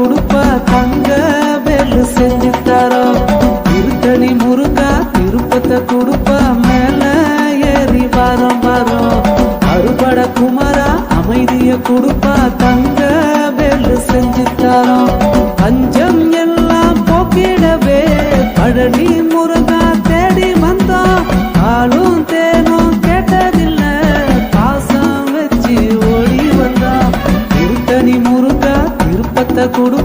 கொடுப்பா தங்க வேலு செஞ்சு தரோம். திருத்தணி முருகா திருப்பத்தை கொடுப்பா மேல ஏறி வரோம் வரோம். அறுபட குமரா அமைதிய கொடுப்பா தங்க வேலு செஞ்சு தரோம். பஞ்சம் எல்லாம் போக்கிடவே பழனி முருகா தேடி வந்தோம். ஆளும் தேனும் கேட்டதில்ல பாசம் வச்சு ஓடி வந்தோம். திருத்தணி முருகா திருப்பத்தை கொடு